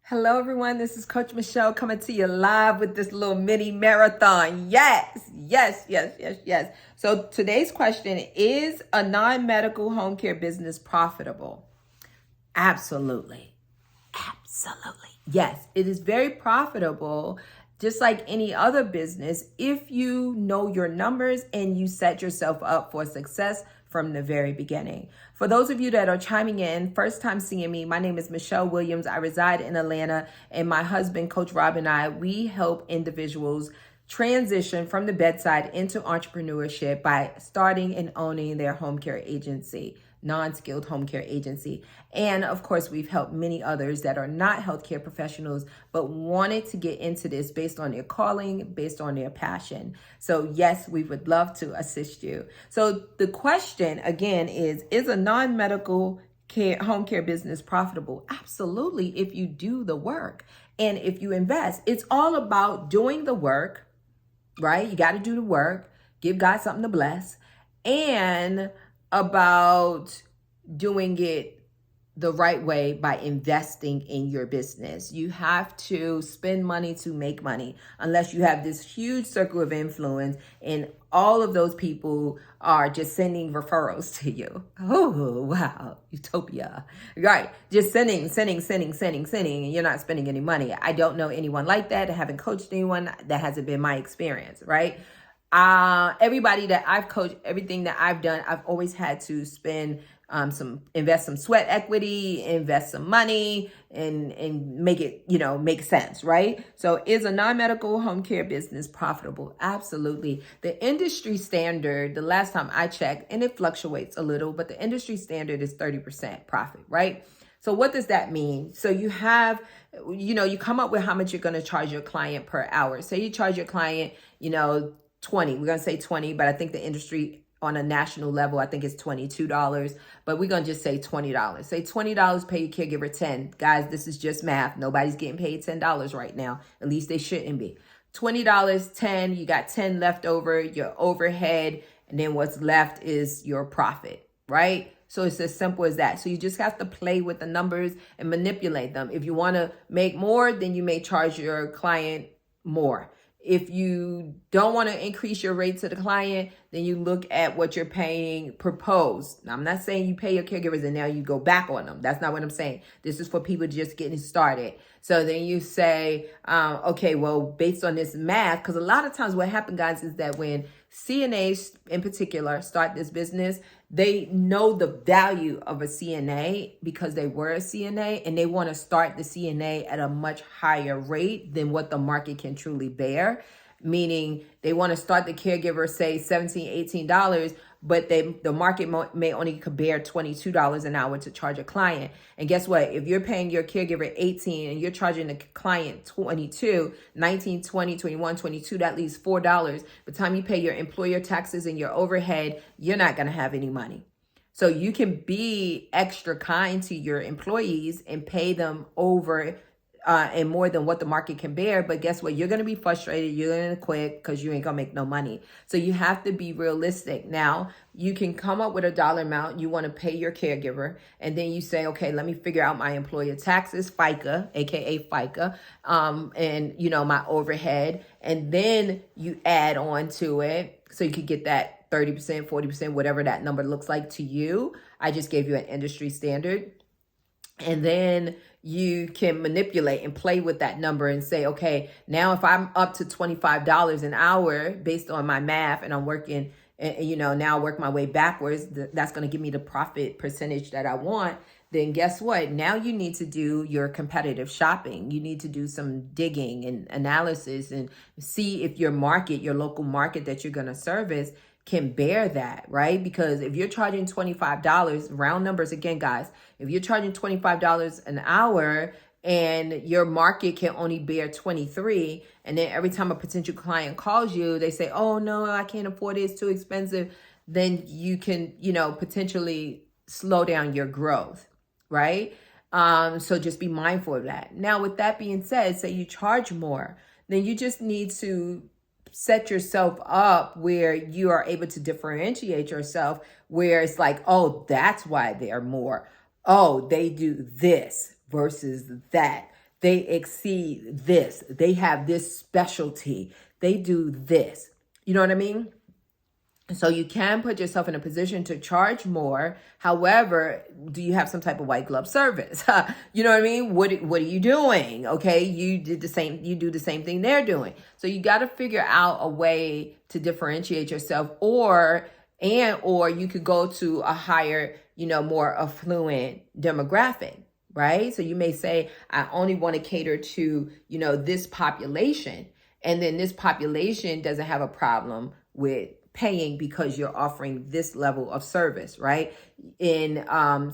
Hello, everyone. This is Coach Michele coming to you live with this little mini marathon. Yes. So today's question is a non-medical home care business profitable? Absolutely. Absolutely. Yes, it is very profitable, just like any other business, if you know your numbers and you set yourself up for success from the very beginning. For those of you that are chiming in, first time seeing me, my name is Michele Williams. I reside in Atlanta, and my husband, Coach Rob, and I, we help individuals transition from the bedside into entrepreneurship by starting and owning their home care agency, non-skilled home care agency. And of course, we've helped many others that are not healthcare professionals, but wanted to get into this based on their calling, based on their passion. So yes, we would love to assist you. So the question again is a non-medical home care business profitable? Absolutely, if you do the work and if you invest. It's all about doing the work, right? You got to do the work, give God something to bless, and about doing it the right way by investing in your business. You have to spend money to make money unless you have this huge circle of influence and all of those people are just sending referrals to you. Oh, wow. Utopia. Right. Just sending, and you're not spending any money. I don't know anyone like that. I haven't coached anyone. That hasn't been my experience, right? Everybody that I've coached, everything that I've done, I've always had to spend invest some sweat equity, invest some money, and make it, make sense, right? So is a non-medical home care business profitable? Absolutely. The industry standard, the last time I checked, and it fluctuates a little, but the industry standard is 30% profit, right? So what does that mean? So you have, you come up with how much you're going to charge your client per hour. Say you charge your client, 20, we're going to say 20, but I think the industry on a national level, I think it's $22, but we're going to just say $20. Say $20, pay your caregiver 10. Guys, this is just math. Nobody's getting paid $10 right now. At least they shouldn't be. $20, 10, you got 10 left over, your overhead, and then what's left is your profit, right? So it's as simple as that. So you just have to play with the numbers and manipulate them. If you want to make more, then you may charge your client more. If you don't want to increase your rate to the client, then you look at what you're paying proposed. Now, I'm not saying you pay your caregivers and now you go back on them. That's not what I'm saying. This is for people just getting started. So then you say, okay, well, based on this math, because a lot of times what happens, guys, is that when CNAs in particular start this business, they know the value of a CNA because they were a CNA, and they want to start the CNA at a much higher rate than what the market can truly bear. Meaning they want to start the caregiver, say $17, $18, but the market may only could bear $22 an hour to charge a client. And guess what? If you're paying your caregiver 18 and you're charging the client 22, 19, 20, 21, 22, that leaves $4. By the time you pay your employer taxes and your overhead, you're not going to have any money. So you can be extra kind to your employees and pay them over and more than what the market can bear. But guess what? You're going to be frustrated. You're going to quit because you ain't going to make no money. So you have to be realistic. Now, you can come up with a dollar amount you want to pay your caregiver. And then you say, okay, let me figure out my employer taxes, FICA, AKA FICA, and, my overhead. And then you add on to it so you could get that 30%, 40%, whatever that number looks like to you. I just gave you an industry standard. And then you can manipulate and play with that number and say, okay, now if I'm up to $25 an hour based on my math and I'm working, now I work my way backwards, that's going to give me the profit percentage that I want. Then guess what? Now you need to do your competitive shopping. You need to do some digging and analysis and see if your market, your local market that you're going to service can bear that, right? Because if you're charging $25, round numbers again, guys, if you're charging $25 an hour and your market can only bear 23, and then every time a potential client calls you, they say, oh no, I can't afford it, it's too expensive, then you can, potentially slow down your growth, right? So just be mindful of that. Now, with that being said, say you charge more, then you just need to set yourself up where you are able to differentiate yourself, where it's like, oh, that's why they're more. Oh, they do this versus that. they exceed this. They have this specialty. They do this. You know what I mean? So you can put yourself in a position to charge more. However, do you have some type of white glove service? You know what I mean? What are you doing? Okay, you do the same thing they're doing. So you got to figure out a way to differentiate yourself, or you could go to a higher, more affluent demographic, right? So you may say, I only want to cater to, this population, and then this population doesn't have a problem with paying because you're offering this level of service, right? And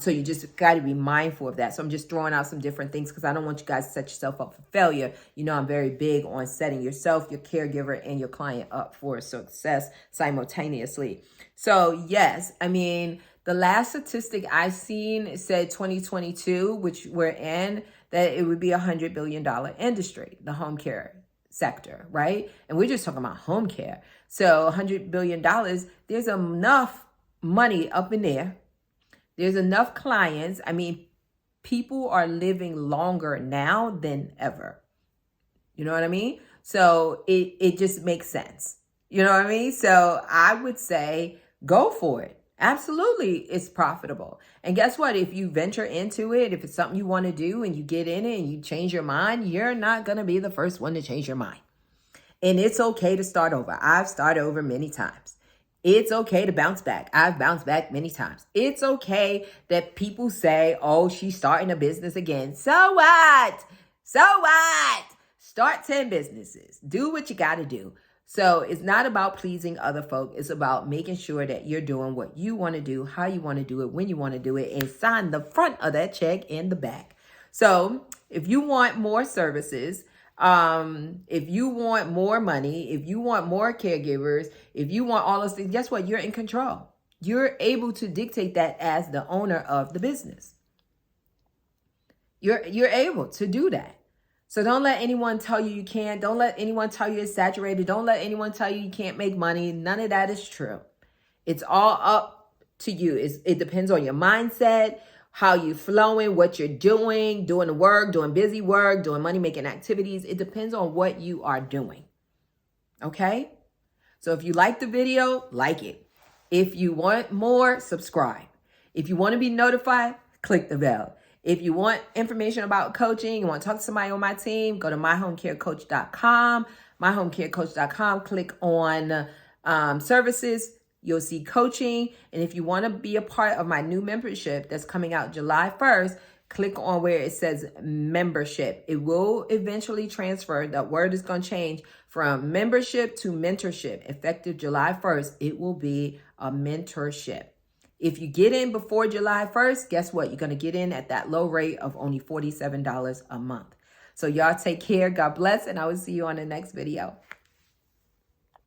so you just got to be mindful of that. So I'm just throwing out some different things because I don't want you guys to set yourself up for failure. I'm very big on setting yourself, your caregiver, and your client up for success simultaneously. So yes, I mean, the last statistic I've seen said 2022, which we're in, that it would be $100 billion industry, the home care sector, right? And we're just talking about home care. So $100 billion, there's enough money up in there. There's enough clients. I mean, people are living longer now than ever. You know what I mean? So it just makes sense. You know what I mean? So I would say go for it. Absolutely, it's profitable. And guess what? If you venture into it, if it's something you want to do and you get in it and you change your mind, you're not going to be the first one to change your mind. And it's okay to start over. I've started over many times. It's okay to bounce back. I've bounced back many times. It's okay that people say, oh, she's starting a business again. So what? So what? Start 10 businesses. Do what you got to do. So it's not about pleasing other folk. It's about making sure that you're doing what you want to do, how you want to do it, when you want to do it, and sign the front of that check and the back. So if you want more services, if you want more money, if you want more caregivers, if you want all those things, guess what? You're in control. You're able to dictate that as the owner of the business. You're able to do that. So don't let anyone tell you you can't. Don't let anyone tell you it's saturated. Don't let anyone tell you you can't make money. None of that is true. It's all up to you. It depends on your mindset, how you flowing, what you're doing the work, doing busy work, doing money-making activities. It depends on what you are doing. Okay? So if you like the video, like it. If you want more, subscribe. If you want to be notified, click the bell. If you want information about coaching, you want to talk to somebody on my team, go to myhomecarecoach.com. Myhomecarecoach.com, click on services. You'll see coaching. And if you want to be a part of my new membership that's coming out July 1st, click on where it says membership. It will eventually transfer. That word is going to change from membership to mentorship. Effective July 1st, it will be a mentorship. If you get in before July 1st, guess what? You're going to get in at that low rate of only $47 a month. So y'all take care. God bless. And I will see you on the next video.